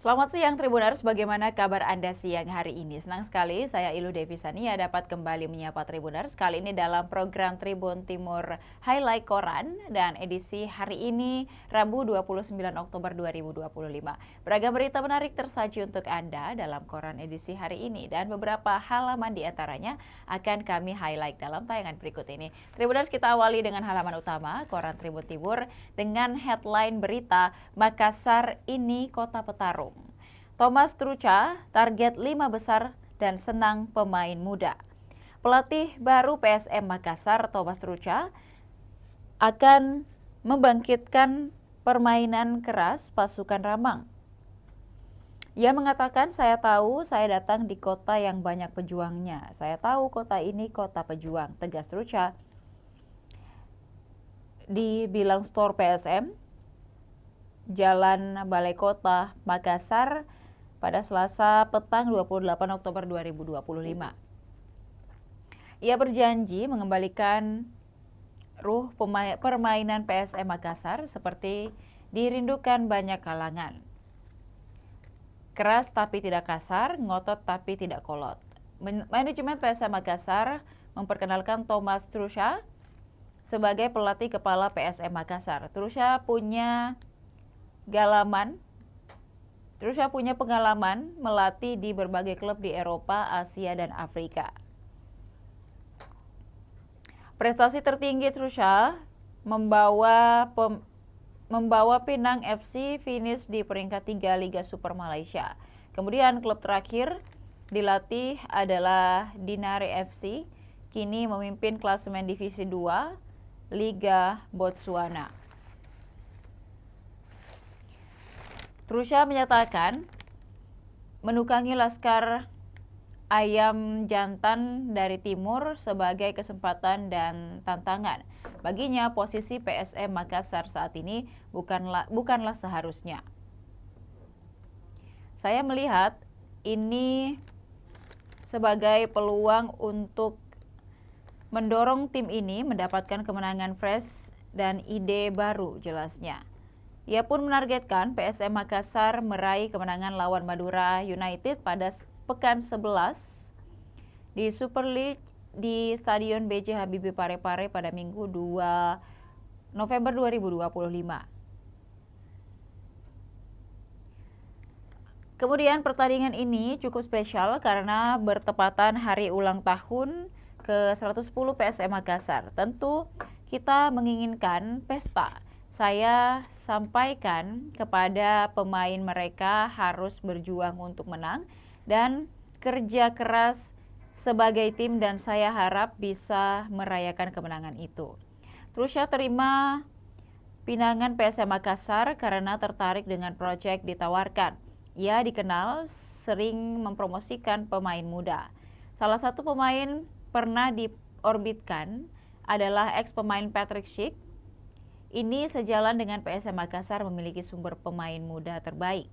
Selamat siang Tribuners, bagaimana kabar Anda siang hari ini? Senang sekali saya Ilu Devi Sania dapat kembali menyapa Tribuners. Kali ini dalam program Tribun Timur Highlight Koran dan edisi hari ini Rabu 29 Oktober 2025. Beragam berita menarik tersaji untuk Anda dalam koran edisi hari ini dan beberapa halaman diantaranya akan kami highlight dalam tayangan berikut ini. Tribuners, kita awali dengan halaman utama koran Tribun Timur dengan headline berita Makassar ini kota petarung. Thomas Trucha target 5 besar dan senang pemain muda. Pelatih baru PSM Makassar, Thomas Trucha, akan membangkitkan permainan keras pasukan Ramang. Ia mengatakan, saya tahu saya datang di kota yang banyak pejuangnya. Saya tahu kota ini kota pejuang, tegas Trucha. Di Bilang Store PSM, Jalan Balai Kota, Makassar, pada Selasa petang 28 Oktober 2025. Ia berjanji mengembalikan ruh permainan PSM Makassar seperti dirindukan banyak kalangan. Keras tapi tidak kasar, ngotot tapi tidak kolot. Manajemen PSM Makassar memperkenalkan Thomas Trucha sebagai pelatih kepala PSM Makassar. Trucha punya pengalaman melatih di berbagai klub di Eropa, Asia, dan Afrika. Prestasi tertinggi Trucha membawa Pinang FC finish di peringkat 3 Liga Super Malaysia. Kemudian klub terakhir dilatih adalah Dinare FC, kini memimpin klasemen Divisi 2 Liga Botswana. Trucha menyatakan menukangi Laskar Ayam Jantan dari Timur sebagai kesempatan dan tantangan. Baginya posisi PSM Makassar saat ini bukanlah seharusnya. Saya melihat ini sebagai peluang untuk mendorong tim ini mendapatkan kemenangan fresh dan ide baru, jelasnya. Ia pun menargetkan PSM Makassar meraih kemenangan lawan Madura United pada pekan 11 di Super League di Stadion B.J. Habibie Parepare pada Minggu 2 November 2025. Kemudian pertandingan ini cukup spesial karena bertepatan hari ulang tahun ke-110 PSM Makassar. Tentu kita menginginkan pesta. Saya sampaikan kepada pemain mereka harus berjuang untuk menang dan kerja keras sebagai tim dan saya harap bisa merayakan kemenangan itu. Trucha terima pinangan PSM Makassar karena tertarik dengan proyek ditawarkan. Ia dikenal sering mempromosikan pemain muda. Salah satu pemain pernah diorbitkan adalah ex pemain Patrick Schick. Ini sejalan dengan PSM Makassar memiliki sumber pemain muda terbaik.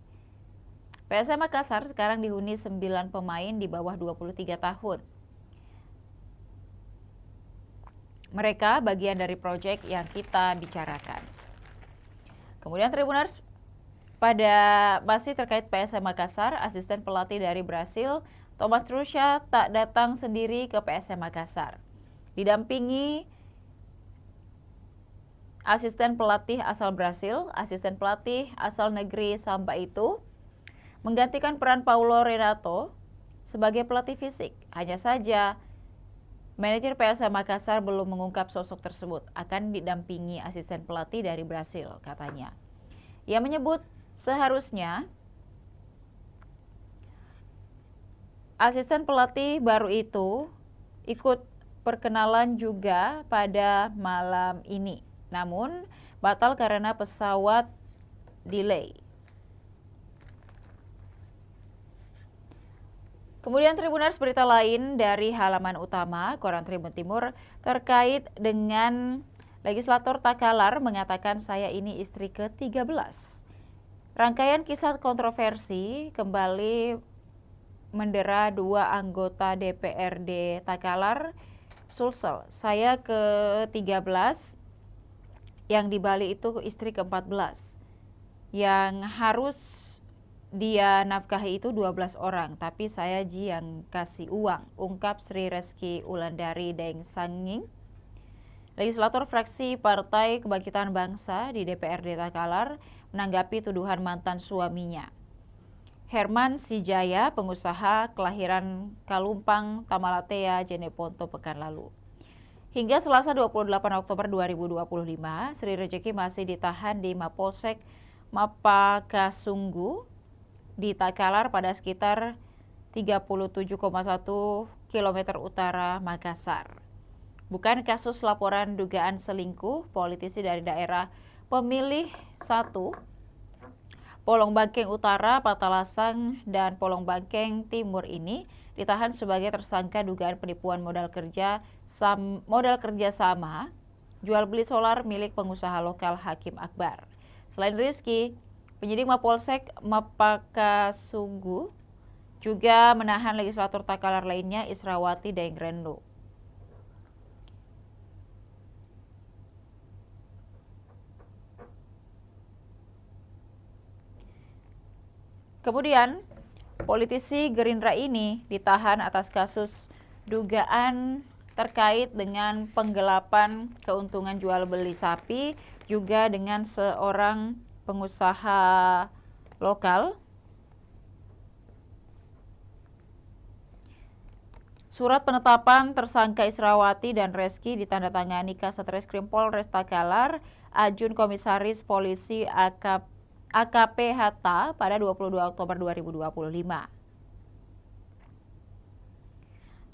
PSM Makassar sekarang dihuni 9 pemain di bawah 23 tahun. Mereka bagian dari proyek yang kita bicarakan. Kemudian Tribuners, masih terkait PSM Makassar, asisten pelatih dari Brasil, Thomas Trucha tak datang sendiri ke PSM Makassar. Didampingi asisten pelatih asal Brasil, asisten pelatih asal negeri Samba itu menggantikan peran Paulo Renato sebagai pelatih fisik. Hanya saja manajer PSM Makassar belum mengungkap sosok tersebut akan didampingi asisten pelatih dari Brasil, katanya. Ia menyebut seharusnya asisten pelatih baru itu ikut perkenalan juga pada malam ini. Namun batal karena pesawat delay. Kemudian Tribuners, berita lain dari halaman utama koran Tribun Timur terkait dengan legislator Takalar mengatakan saya ini istri ke-13. Rangkaian kisah kontroversi kembali mendera 2 anggota DPRD Takalar, Sulsel. Saya ke-13, yang di Bali itu istri ke-14 yang harus dia nafkahi itu 12 orang, tapi saya Ji yang kasih uang, ungkap Sri Reski Wulandari Deng Sanging, legislator fraksi Partai Kebangkitan Bangsa di DPRD Takalar, menanggapi tuduhan mantan suaminya. Herman Sijaya, pengusaha kelahiran Kalumpang, Tamalatea, Jeneponto pekan lalu. Hingga Selasa 28 Oktober 2025, Sri Rejeki masih ditahan di Mapolsek Mapakasunggu di Takalar pada sekitar 37,1 km utara Makassar. Bukan kasus laporan dugaan selingkuh, politisi dari daerah pemilih 1, Polong Bangkeng Utara, Patalasang, dan Polong Bangkeng Timur ini ditahan sebagai tersangka dugaan penipuan modal kerja sama jual beli solar milik pengusaha lokal Hakim Akbar. Selain Rizky, penyidik Mapolsek Mapakasunggu juga menahan legislator Takalar lainnya Israwati Dengrendo. Kemudian, politisi Gerindra ini ditahan atas kasus dugaan terkait dengan penggelapan keuntungan jual beli sapi, juga dengan seorang pengusaha lokal. Surat penetapan tersangka Israwati dan Reski ditandatangani Kasat Reskrim Polres Takalar, Ajun Komisaris Polisi AKP Hatta pada 22 Oktober 2025.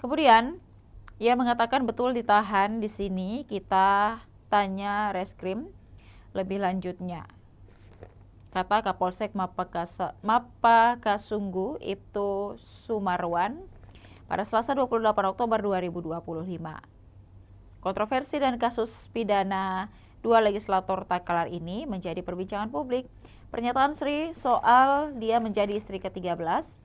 Kemudian, ia mengatakan betul ditahan di sini, kita tanya Reskrim lebih lanjutnya. Kata Kapolsek Mapakasunggu Ibtu Sumarwan pada Selasa 28 Oktober 2025. Kontroversi dan kasus pidana dua legislator Takalar ini menjadi perbincangan publik. Pernyataan Sri soal dia menjadi istri ke-13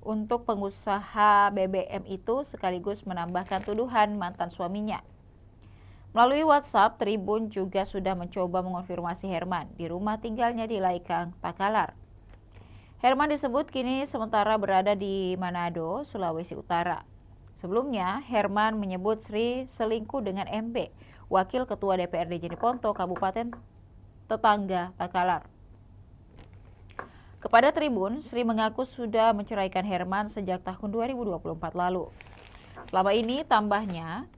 untuk pengusaha BBM itu sekaligus menambahkan tuduhan mantan suaminya. Melalui WhatsApp, Tribun juga sudah mencoba mengonfirmasi Herman di rumah tinggalnya di Laikang, Takalar. Herman disebut kini sementara berada di Manado, Sulawesi Utara. Sebelumnya, Herman menyebut Sri selingkuh dengan MB, Wakil Ketua DPRD Jeneponto, Kabupaten tetangga Takalar. Kepada Tribun, Sri mengaku sudah menceraikan Herman sejak tahun 2024 lalu. Selama ini, tambahnya,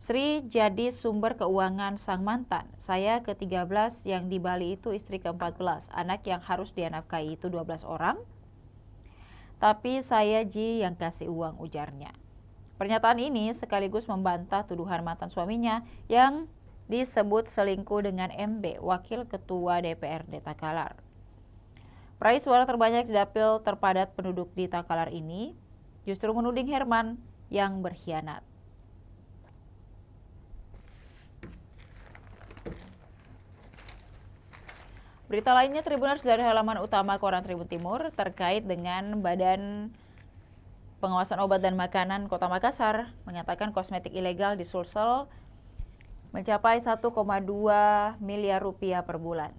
Sri jadi sumber keuangan sang mantan. Saya ke-13 yang di Bali itu istri ke-14. Anak yang harus dia nafkahi itu 12 orang. Tapi saya Ji yang kasih uang, ujarnya. Pernyataan ini sekaligus membantah tuduhan mantan suaminya yang disebut selingkuh dengan MB, Wakil Ketua DPRD Takalar. Peraih suara terbanyak di dapil terpadat penduduk di Takalar ini justru menuding Herman yang berkhianat. Berita lainnya, Tribuners dari halaman utama Koran Tribun Timur terkait dengan Badan Pengawasan Obat dan Makanan Kota Makassar mengatakan kosmetik ilegal di Sulsel mencapai 1,2 miliar rupiah per bulan.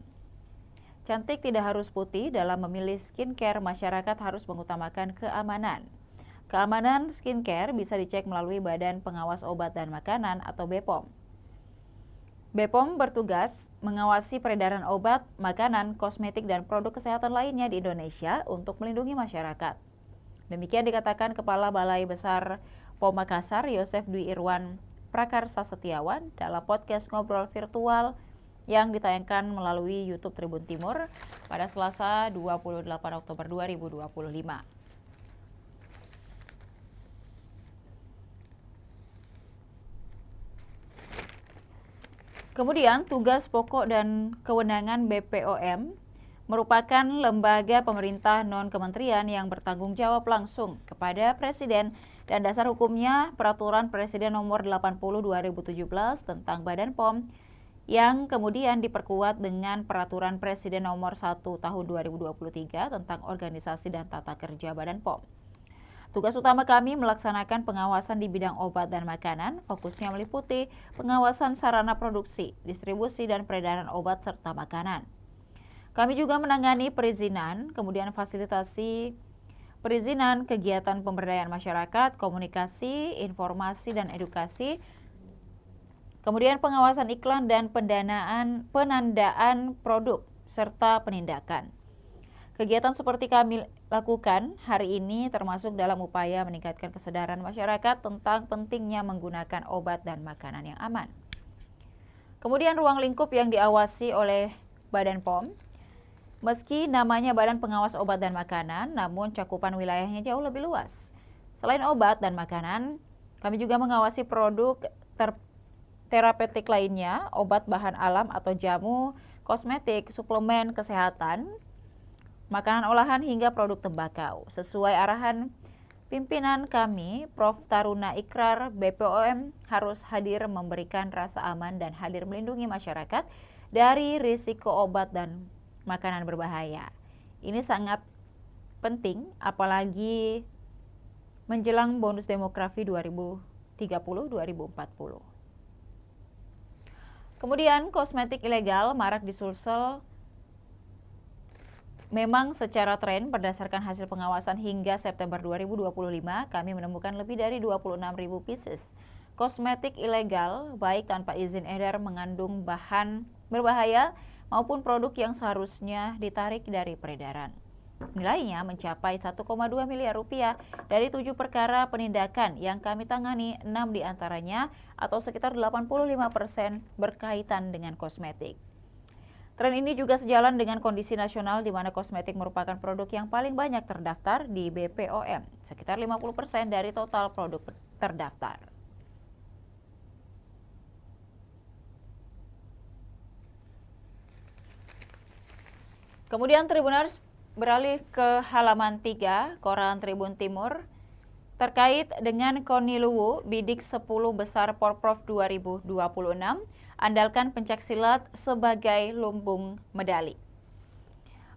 Cantik tidak harus putih, dalam memilih skincare masyarakat harus mengutamakan keamanan. Keamanan skincare bisa dicek melalui Badan Pengawas Obat dan Makanan atau BPOM. BPOM bertugas mengawasi peredaran obat, makanan, kosmetik, dan produk kesehatan lainnya di Indonesia untuk melindungi masyarakat. Demikian dikatakan Kepala Balai Besar POM Makassar, Yosef Dwi Irwan Prakarsa Setiawan, dalam podcast ngobrol virtual yang ditayangkan melalui YouTube Tribun Timur pada Selasa 28 Oktober 2025. Kemudian, tugas pokok dan kewenangan BPOM merupakan lembaga pemerintah non-kementerian yang bertanggung jawab langsung kepada Presiden dan dasar hukumnya Peraturan Presiden Nomor 80/2017 tentang Badan POM yang kemudian diperkuat dengan Peraturan Presiden Nomor 1 Tahun 2023 tentang Organisasi dan Tata Kerja Badan POM. Tugas utama kami melaksanakan pengawasan di bidang obat dan makanan, fokusnya meliputi pengawasan sarana produksi, distribusi, dan peredaran obat serta makanan. Kami juga menangani perizinan, kemudian fasilitasi perizinan, kegiatan pemberdayaan masyarakat, komunikasi, informasi, dan edukasi, kemudian pengawasan iklan dan penandaan produk, serta penindakan. Kegiatan seperti kami lakukan hari ini termasuk dalam upaya meningkatkan kesadaran masyarakat tentang pentingnya menggunakan obat dan makanan yang aman. Kemudian ruang lingkup yang diawasi oleh Badan POM. Meski namanya Badan Pengawas Obat dan Makanan, namun cakupan wilayahnya jauh lebih luas. Selain obat dan makanan, kami juga mengawasi produk terapeutik lainnya, obat bahan alam atau jamu, kosmetik, suplemen kesehatan, makanan olahan hingga produk tembakau. Sesuai arahan pimpinan kami, Prof. Taruna Ikrar BPOM harus hadir memberikan rasa aman dan hadir melindungi masyarakat dari risiko obat dan makanan berbahaya. Ini sangat penting apalagi menjelang bonus demografi 2030-2040. Kemudian kosmetik ilegal marak di Sulsel. Memang secara tren berdasarkan hasil pengawasan hingga September 2025, kami menemukan lebih dari 26.000 pieces kosmetik ilegal baik tanpa izin edar mengandung bahan berbahaya maupun produk yang seharusnya ditarik dari peredaran. Nilainya mencapai 1,2 miliar rupiah dari 7 perkara penindakan yang kami tangani, 6 diantaranya atau sekitar 85% berkaitan dengan kosmetik. Tren ini juga sejalan dengan kondisi nasional di mana kosmetik merupakan produk yang paling banyak terdaftar di BPOM, sekitar 50% dari total produk terdaftar. Kemudian Tribuners beralih ke halaman 3 Koran Tribun Timur terkait dengan KONI Luwu bidik 10 besar Porprov 2026, andalkan pencaksilat sebagai lumbung medali.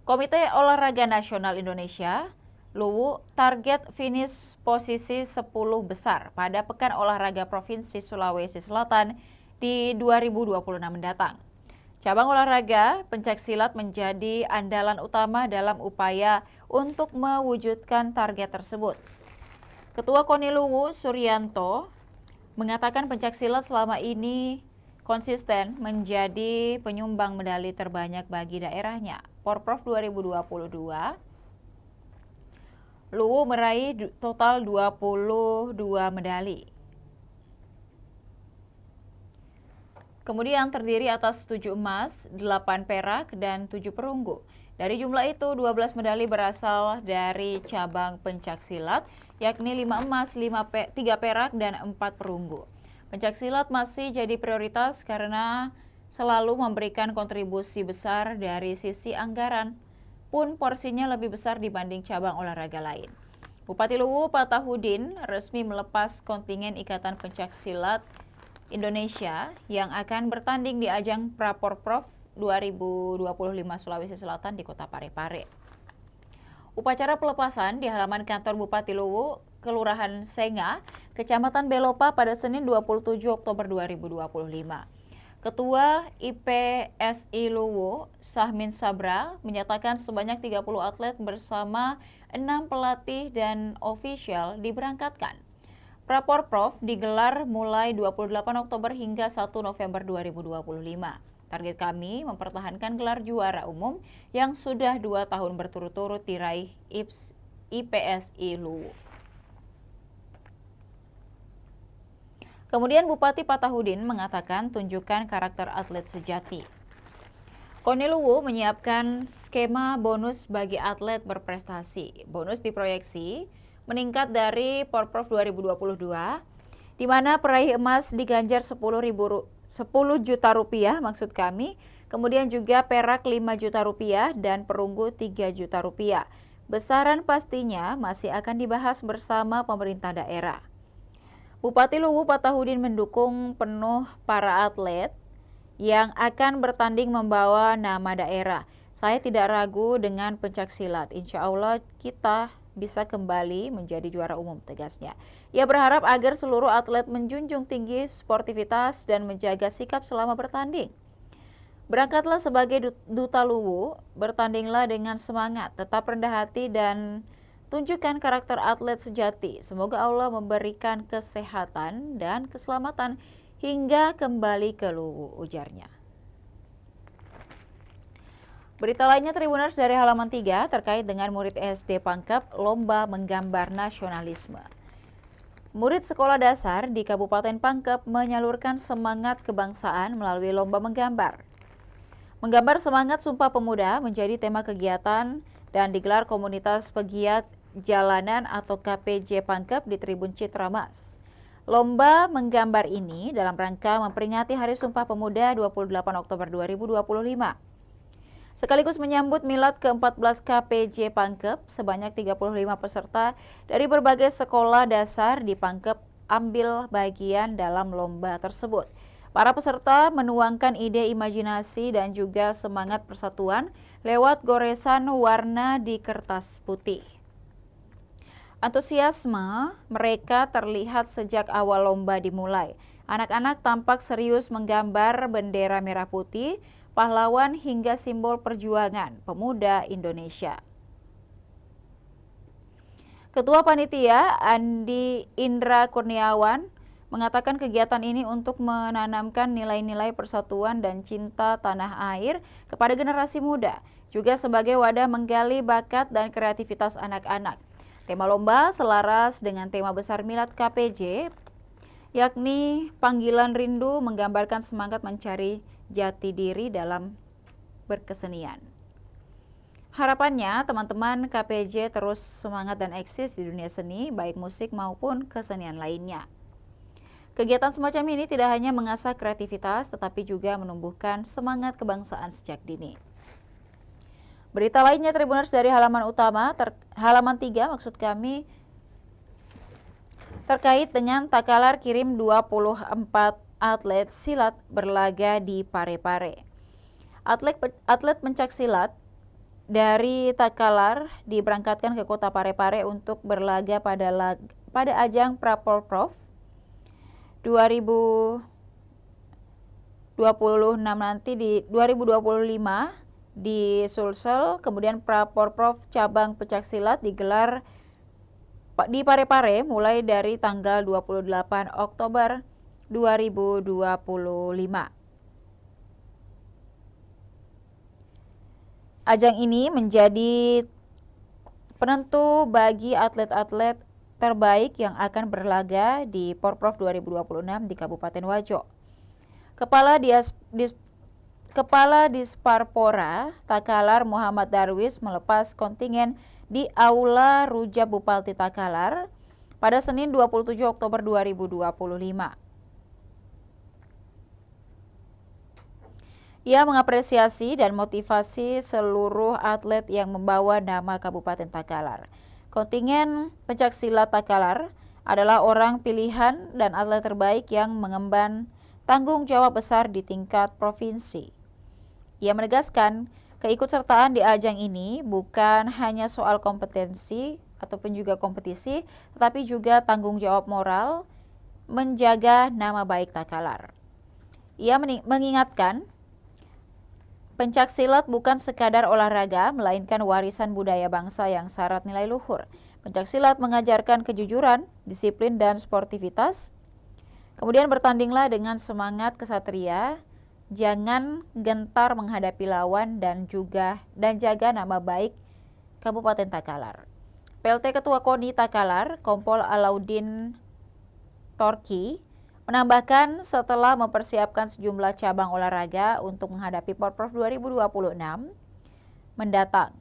Komite Olahraga Nasional Indonesia Luwu target finish posisi 10 besar pada Pekan Olahraga Provinsi Sulawesi Selatan di 2026 mendatang. Cabang olahraga pencaksilat menjadi andalan utama dalam upaya untuk mewujudkan target tersebut. Ketua KONI Luwu Suryanto mengatakan pencaksilat selama ini konsisten menjadi penyumbang medali terbanyak bagi daerahnya. Porprov 2022, Luwu meraih total 22 medali. Kemudian terdiri atas 7 emas, 8 perak, dan 7 perunggu. Dari jumlah itu, 12 medali berasal dari cabang pencaksilat, yakni 5 emas, 3 perak, dan 4 perunggu. Pencaksilat masih jadi prioritas karena selalu memberikan kontribusi besar dari sisi anggaran, pun porsinya lebih besar dibanding cabang olahraga lain. Bupati Luwu Patahudin resmi melepas kontingen Ikatan Pencaksilat Indonesia yang akan bertanding di ajang Praporprov 2025 Sulawesi Selatan di Kota Parepare. Upacara pelepasan di halaman kantor Bupati Luwu, Kelurahan Senga, Kecamatan Belopa pada Senin 27 Oktober 2025. Ketua IPSI Luwu, Sahmin Sabra, menyatakan sebanyak 30 atlet bersama 6 pelatih dan ofisial diberangkatkan. Praporprov digelar mulai 28 Oktober hingga 1 November 2025. Target kami mempertahankan gelar juara umum yang sudah 2 tahun berturut-turut diraih IPSI Luwu. Kemudian Bupati Patahudin mengatakan tunjukkan karakter atlet sejati. KONI Luwu menyiapkan skema bonus bagi atlet berprestasi. Bonus diproyeksi meningkat dari Porprov 2022, di mana peraih emas diganjar 10 juta rupiah maksud kami, kemudian juga perak 5 juta rupiah dan perunggu 3 juta rupiah. Besaran pastinya masih akan dibahas bersama pemerintah daerah. Bupati Luwu Patahudin mendukung penuh para atlet yang akan bertanding membawa nama daerah. Saya tidak ragu dengan pencaksilat, insya Allah kita bisa kembali menjadi juara umum, tegasnya. Ia berharap agar seluruh atlet menjunjung tinggi sportivitas dan menjaga sikap selama bertanding. Berangkatlah sebagai duta Luwu, bertandinglah dengan semangat, tetap rendah hati dan tunjukkan karakter atlet sejati. Semoga Allah memberikan kesehatan dan keselamatan hingga kembali ke Luwu, ujarnya. Berita lainnya Tribuners dari halaman 3 terkait dengan murid SD Pangkep lomba menggambar nasionalisme. Murid sekolah dasar di Kabupaten Pangkep menyalurkan semangat kebangsaan melalui lomba menggambar. Menggambar semangat Sumpah Pemuda menjadi tema kegiatan dan digelar komunitas pegiat jalanan atau KPJ Pangkep di Tribun Citra Mas. Lomba menggambar ini dalam rangka memperingati Hari Sumpah Pemuda 28 Oktober 2025. Sekaligus menyambut milad ke-14 KPJ Pangkep, sebanyak 35 peserta dari berbagai sekolah dasar di Pangkep ambil bagian dalam lomba tersebut. Para peserta menuangkan ide imajinasi dan juga semangat persatuan lewat goresan warna di kertas putih. Antusiasme mereka terlihat sejak awal lomba dimulai. Anak-anak tampak serius menggambar bendera merah putih, pahlawan hingga simbol perjuangan pemuda Indonesia. Ketua Panitia Andi Indra Kurniawan mengatakan kegiatan ini untuk menanamkan nilai-nilai persatuan dan cinta tanah air kepada generasi muda, juga sebagai wadah menggali bakat dan kreativitas anak-anak. Tema lomba selaras dengan tema besar milad KPJ, yakni Panggilan Rindu, menggambarkan semangat mencari jati diri dalam berkesenian. Harapannya teman-teman KPJ terus semangat dan eksis di dunia seni, baik musik maupun kesenian lainnya. Kegiatan semacam ini tidak hanya mengasah kreativitas, tetapi juga menumbuhkan semangat kebangsaan sejak dini. Berita lainnya Tribuners dari halaman utama, halaman 3 maksud kami, terkait dengan Takalar kirim 24 atlet silat berlaga di Parepare. Atlet pencak silat dari Takalar diberangkatkan ke kota Parepare untuk berlaga pada ajang Prapolprov 2026 nanti di 2025 di Sulsel. Kemudian Prapolprov cabang pencak silat digelar di Parepare mulai dari tanggal 28 Oktober 2025. Ajang ini menjadi penentu bagi atlet-atlet terbaik yang akan berlaga di Porprov 2026 di Kabupaten Wajo. Kepala Disparpora Takalar Muhammad Darwis melepas kontingen di Aula Ruja Bupati Takalar pada Senin 27 Oktober 2025. Ia mengapresiasi dan motivasi seluruh atlet yang membawa nama Kabupaten Takalar. Kontingen pencaksilat Takalar adalah orang pilihan dan atlet terbaik yang mengemban tanggung jawab besar di tingkat provinsi. Ia menegaskan, keikutsertaan di ajang ini bukan hanya soal kompetensi ataupun juga kompetisi, tetapi juga tanggung jawab moral menjaga nama baik Takalar. Ia mengingatkan, pencaksilat bukan sekadar olahraga, melainkan warisan budaya bangsa yang syarat nilai luhur. Pencaksilat mengajarkan kejujuran, disiplin, dan sportivitas. Kemudian bertandinglah dengan semangat kesatria, jangan gentar menghadapi lawan dan jaga nama baik Kabupaten Takalar. PLT Ketua KONI Takalar, Kompol Alauddin Torki, menambahkan setelah mempersiapkan sejumlah cabang olahraga untuk menghadapi Porprov 2026 mendatang.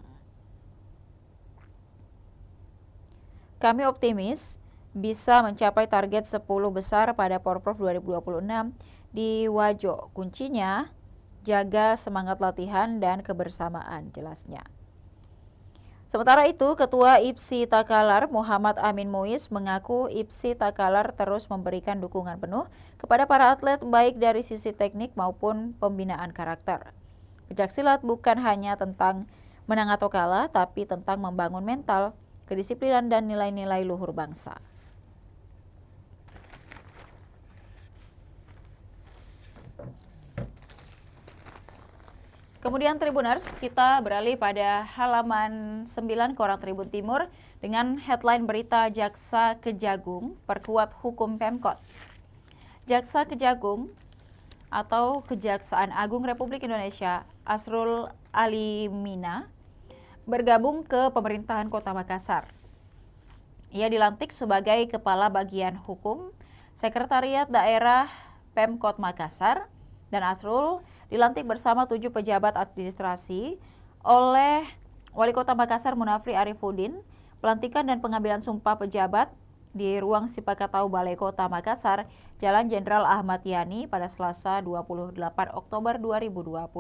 Kami optimis bisa mencapai target 10 besar pada Porprov 2026 di Wajo. Kuncinya jaga semangat latihan dan kebersamaan, jelasnya. Sementara itu, Ketua IPSI Takalar Muhammad Amin Muiz mengaku IPSI Takalar terus memberikan dukungan penuh kepada para atlet baik dari sisi teknik maupun pembinaan karakter. Pencaksilat bukan hanya tentang menang atau kalah, tapi tentang membangun mental, kedisiplinan, dan nilai-nilai luhur bangsa. Kemudian Tribuners, kita beralih pada halaman 9 Koran Tribun Timur dengan headline berita Jaksa Kejagung perkuat hukum Pemkot. Jaksa Kejagung atau Kejaksaan Agung Republik Indonesia Asrul Alimina bergabung ke pemerintahan Kota Makassar. Ia dilantik sebagai Kepala Bagian Hukum Sekretariat Daerah Pemkot Makassar, dan Asrul dilantik bersama 7 pejabat administrasi oleh Wali Kota Makassar Munafri Arifuddin. Pelantikan dan pengambilan sumpah pejabat di Ruang Sipakatau Balai Kota Makassar, Jalan Jenderal Ahmad Yani pada Selasa 28 Oktober 2025.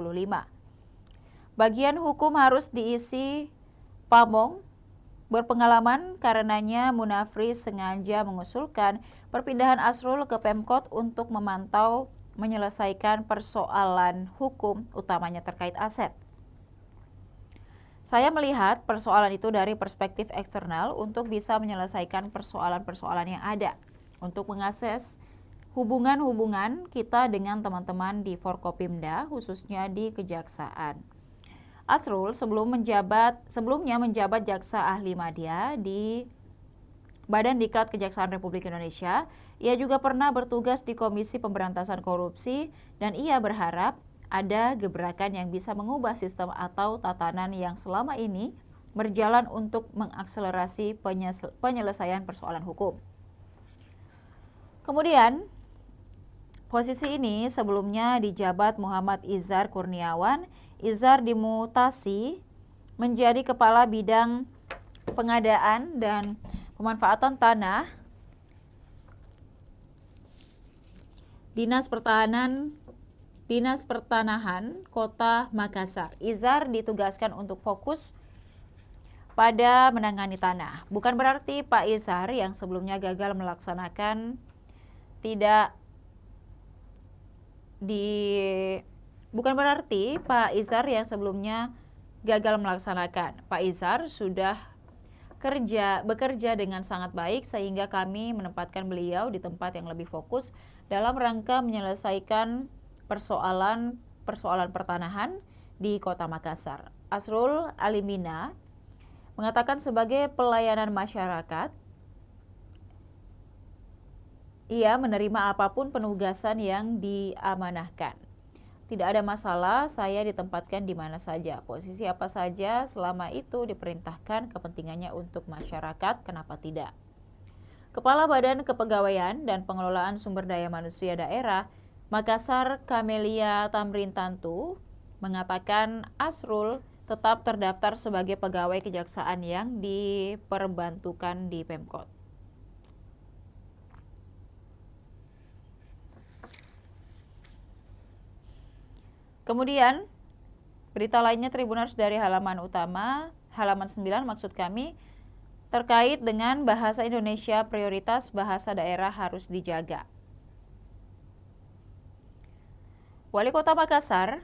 Bagian hukum harus diisi pamong berpengalaman, karenanya Munafri sengaja mengusulkan perpindahan Asrul ke Pemkot untuk memantau menyelesaikan persoalan hukum utamanya terkait aset. Saya melihat persoalan itu dari perspektif eksternal untuk bisa menyelesaikan persoalan-persoalan yang ada, untuk mengakses hubungan-hubungan kita dengan teman-teman di Forkopimda, khususnya di Kejaksaan. Asrul sebelumnya menjabat Jaksa Ahli Madya di Badan Diklat Kejaksaan Republik Indonesia. Ia juga pernah bertugas di Komisi Pemberantasan Korupsi, dan ia berharap ada gebrakan yang bisa mengubah sistem atau tatanan yang selama ini berjalan untuk mengakselerasi penyelesaian persoalan hukum. Kemudian, posisi ini sebelumnya dijabat Muhammad Izhar Kurniawan. Izhar dimutasi menjadi Kepala Bidang Pengadaan dan Pemanfaatan Tanah Dinas Pertanahan Kota Makassar. Izhar ditugaskan untuk fokus pada menangani tanah. Bukan berarti Pak Izhar yang sebelumnya gagal melaksanakan Bukan berarti Pak Izhar yang sebelumnya gagal melaksanakan. Pak Izhar sudah bekerja dengan sangat baik sehingga kami menempatkan beliau di tempat yang lebih fokus dalam rangka menyelesaikan persoalan pertanahan di Kota Makassar. Asrul Alimina mengatakan sebagai pelayanan masyarakat, ia menerima apapun penugasan yang diamanahkan. Tidak ada masalah, saya ditempatkan di mana saja, posisi apa saja selama itu diperintahkan kepentingannya untuk masyarakat, kenapa tidak? Kepala Badan Kepegawaian dan Pengelolaan Sumber Daya Manusia Daerah Makassar Kamelia Tamrin Tantu mengatakan Asrul tetap terdaftar sebagai pegawai kejaksaan yang diperbantukan di Pemkot. Kemudian, berita lainnya Tribuners dari halaman utama, halaman 9 maksud kami, terkait dengan bahasa Indonesia prioritas bahasa daerah harus dijaga. Wali Kota Makassar,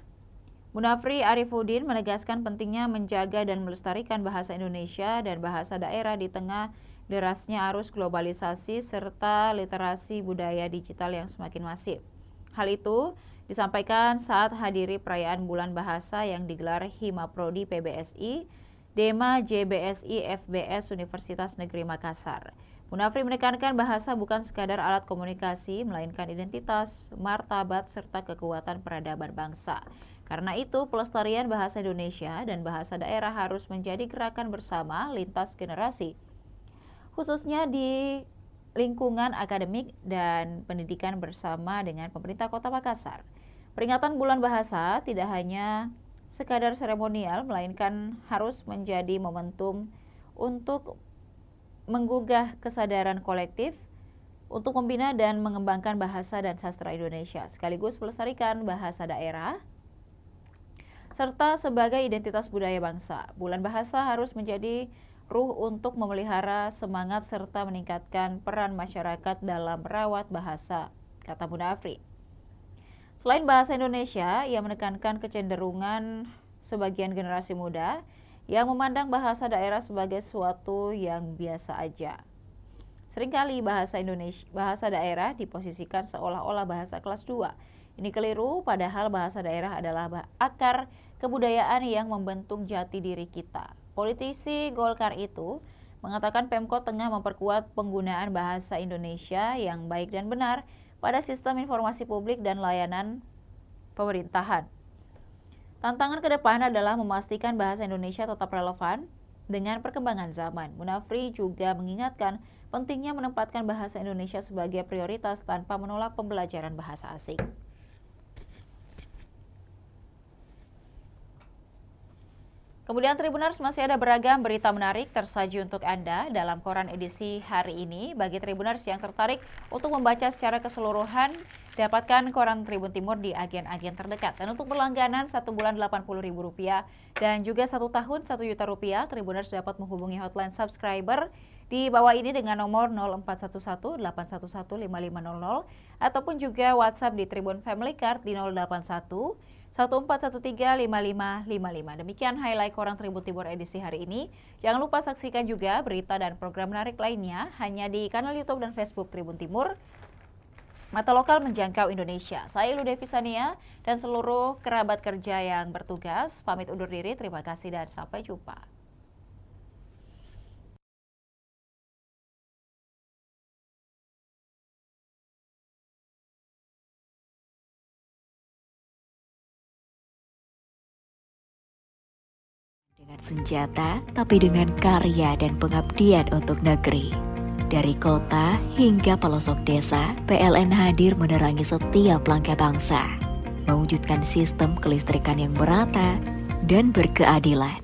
Munafri Arifuddin menegaskan pentingnya menjaga dan melestarikan bahasa Indonesia dan bahasa daerah di tengah derasnya arus globalisasi serta literasi budaya digital yang semakin masif. Hal itu disampaikan saat hadiri perayaan Bulan Bahasa yang digelar Himaprodi PBSI, Dema JBSI FBS Universitas Negeri Makassar. Munafri menekankan bahasa bukan sekadar alat komunikasi, melainkan identitas, martabat, serta kekuatan peradaban bangsa. Karena itu, pelestarian bahasa Indonesia dan bahasa daerah harus menjadi gerakan bersama lintas generasi, khususnya di lingkungan akademik dan pendidikan bersama dengan pemerintah Kota Makassar. Peringatan Bulan Bahasa tidak hanya sekadar seremonial, melainkan harus menjadi momentum untuk menggugah kesadaran kolektif untuk membina dan mengembangkan bahasa dan sastra Indonesia, sekaligus melestarikan bahasa daerah, serta sebagai identitas budaya bangsa. Bulan Bahasa harus menjadi ruh untuk memelihara semangat serta meningkatkan peran masyarakat dalam merawat bahasa, kata Munafri. Selain bahasa Indonesia, ia menekankan kecenderungan sebagian generasi muda yang memandang bahasa daerah sebagai sesuatu yang biasa aja. Seringkali bahasa daerah diposisikan seolah-olah bahasa kelas 2 Ini keliru, padahal bahasa daerah adalah akar kebudayaan yang membentuk jati diri kita. Politisi Golkar itu mengatakan Pemkot tengah memperkuat penggunaan bahasa Indonesia yang baik dan benar pada sistem informasi publik dan layanan pemerintahan. Tantangan ke depan adalah memastikan bahasa Indonesia tetap relevan dengan perkembangan zaman. Munafri juga mengingatkan pentingnya menempatkan bahasa Indonesia sebagai prioritas tanpa menolak pembelajaran bahasa asing. Kemudian Tribuners, masih ada beragam berita menarik tersaji untuk Anda dalam koran edisi hari ini. Bagi Tribuners yang tertarik untuk membaca secara keseluruhan, dapatkan koran Tribun Timur di agen-agen terdekat. Dan untuk berlangganan 1 bulan Rp80.000 dan juga 1 tahun Rp1.000.000, Tribuners dapat menghubungi hotline subscriber di bawah ini dengan nomor 0411 811 5500 ataupun juga WhatsApp di Tribun Family Card di 081 14135555. Demikian highlight koran Tribun Timur edisi hari ini. Jangan lupa saksikan juga berita dan program menarik lainnya hanya di kanal YouTube dan Facebook Tribun Timur. Mata lokal menjangkau Indonesia. Saya Ilu Devisania dan seluruh kerabat kerja yang bertugas pamit undur diri. Terima kasih dan sampai jumpa. Dengan senjata, tapi dengan karya dan pengabdian untuk negeri. Dari kota hingga pelosok desa, PLN hadir menerangi setiap langkah bangsa, mewujudkan sistem kelistrikan yang merata dan berkeadilan.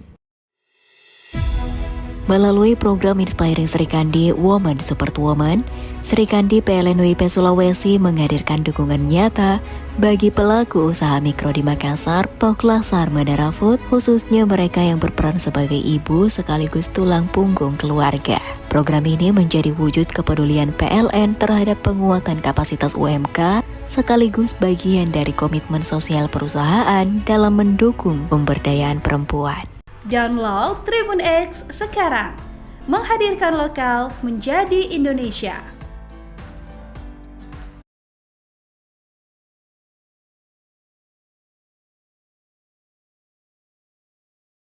Melalui program Inspiring Serikandi Women Support Women, Serikandi PLN WIP Sulawesi menghadirkan dukungan nyata bagi pelaku usaha mikro di Makassar, Poklasar, Mandara Food, khususnya mereka yang berperan sebagai ibu sekaligus tulang punggung keluarga. Program ini menjadi wujud kepedulian PLN terhadap penguatan kapasitas UMK, sekaligus bagian dari komitmen sosial perusahaan dalam mendukung pemberdayaan perempuan. Download Tribun X sekarang, menghadirkan lokal menjadi Indonesia.